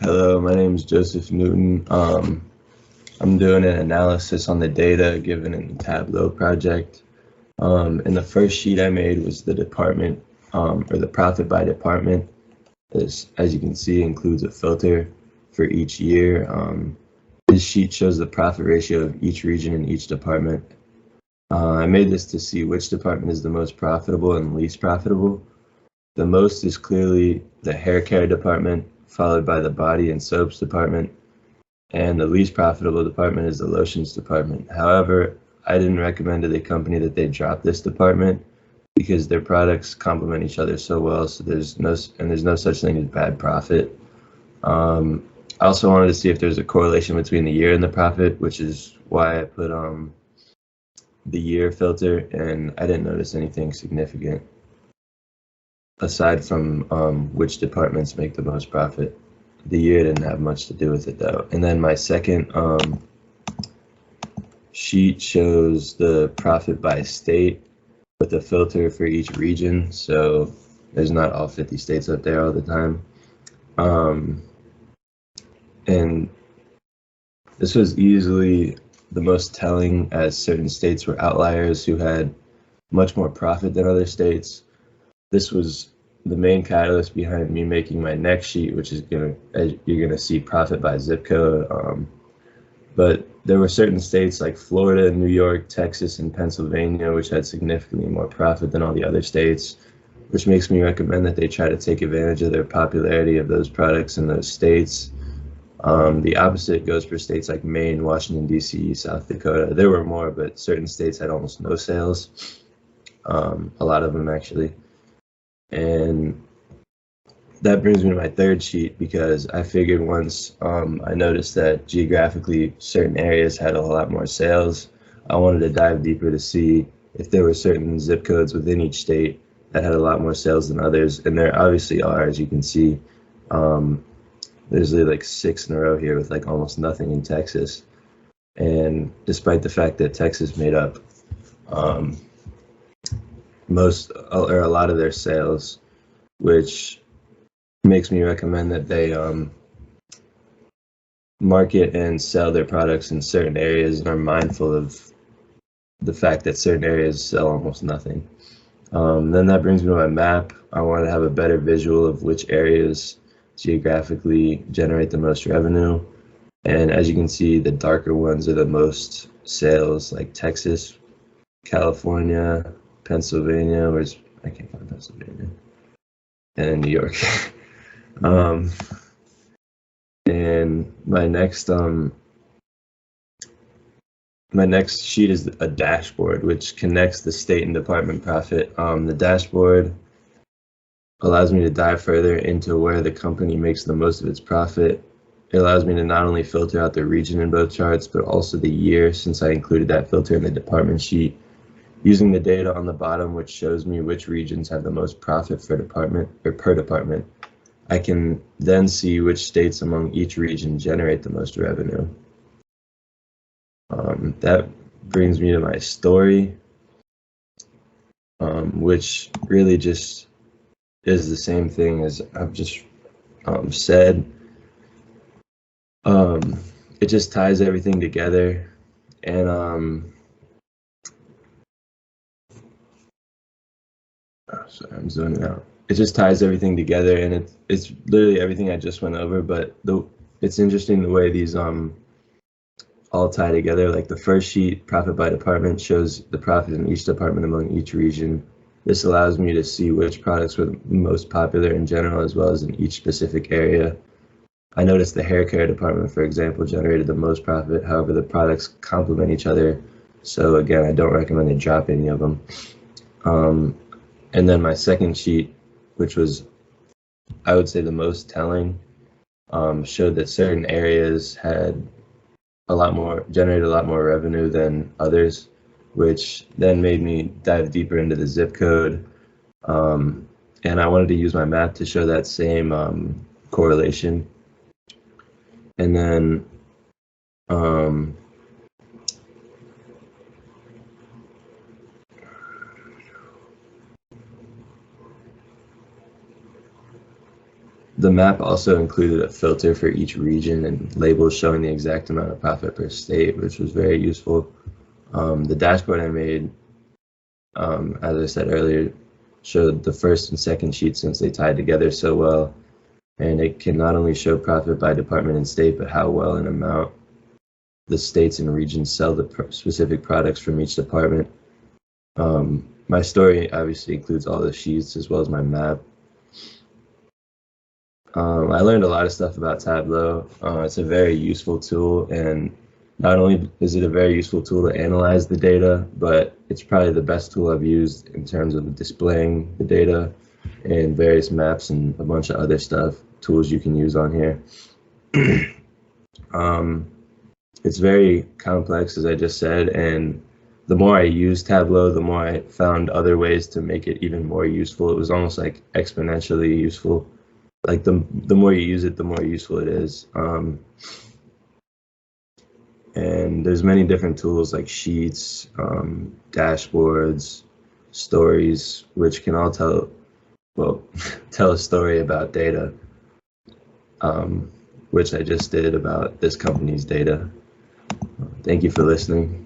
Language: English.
Hello, my name is Joseph Newton. I'm doing an analysis on the data given in the Tableau project. And the first sheet I made was the department, or the profit by department. This, as you can see, includes a filter for each year. This sheet shows the profit ratio of each region in each department. I made this to see which department is the most profitable and least profitable. The most is clearly the hair care department, followed by the body and soaps department, and the least profitable department is the lotions department. However, I didn't recommend to the company that they drop this department because their products complement each other so well, so there's no such thing as bad profit. I also wanted to see if there's a correlation between the year and the profit, which is why I put the year filter, and I didn't notice anything significant aside from which departments make the most profit. The year didn't have much to do with it though. And then my second sheet shows the profit by state with a filter for each region, so there's not all 50 states up there all the time. And this was easily the most telling, as certain states were outliers who had much more profit than other states. This was the main catalyst behind me making my next sheet, which is you're gonna see profit by zip code. But there were certain states like Florida, New York, Texas, and Pennsylvania, which had significantly more profit than all the other states, which makes me recommend that they try to take advantage of their popularity of those products in those states. The opposite goes for states like Maine, Washington, D.C., South Dakota. There were more, but certain states had almost no sales, a lot of them actually. And that brings me to my third sheet, because I figured once I noticed that geographically certain areas had a lot more sales, I wanted to dive deeper to see if there were certain zip codes within each state that had a lot more sales than others. And there obviously are, as you can see. There's like 6 in a row here with like almost nothing in Texas. And despite the fact that Texas made up most or a lot of their sales, which makes me recommend that they market and sell their products in certain areas and are mindful of the fact that certain areas sell almost nothing. Then that brings me to my map. I wanted to have a better visual of which areas geographically generate the most revenue. And as you can see, the darker ones are the most sales, like Texas, California, Pennsylvania, I can't find Pennsylvania, and New York. And my next sheet is a dashboard, which connects the state and department profit. The dashboard allows me to dive further into where the company makes the most of its profit. It allows me to not only filter out the region in both charts, but also the year, since I included that filter in the department sheet. Using the data on the bottom, which shows me which regions have the most profit for department or per department, I can then see which states among each region generate the most revenue. That brings me to my story, which really just is the same thing as I've just said. It just ties everything together, and sorry, I'm zooming out. It just ties everything together, and it's literally everything I just went over. But it's interesting the way these all tie together. Like the first sheet, profit by department, shows the profit in each department among each region. This allows me to see which products were most popular in general, as well as in each specific area. I noticed the hair care department, for example, generated the most profit. However, the products complement each other. So again, I don't recommend they drop any of them. And then my second sheet, which was, I would say, the most telling, showed that certain areas had generated a lot more revenue than others, which then made me dive deeper into the zip code. And I wanted to use my map to show that same correlation. And then The map also included a filter for each region and labels showing the exact amount of profit per state, which was very useful. The dashboard I made, as I said earlier, showed the first and second sheet since they tied together so well. And it can not only show profit by department and state, but how well and amount the states and regions sell the specific products from each department. My story obviously includes all the sheets as well as my map. I learned a lot of stuff about Tableau. It's a very useful tool, and not only is it a very useful tool to analyze the data, but it's probably the best tool I've used in terms of displaying the data and various maps and a bunch of other stuff, tools you can use on here. It's very complex, as I just said, and the more I used Tableau, the more I found other ways to make it even more useful. It was almost like exponentially useful. Like the more you use it, the more useful it is. And there's many different tools like sheets, dashboards, stories, which can all tell a story about data, which I just did about this company's data. Thank you for listening.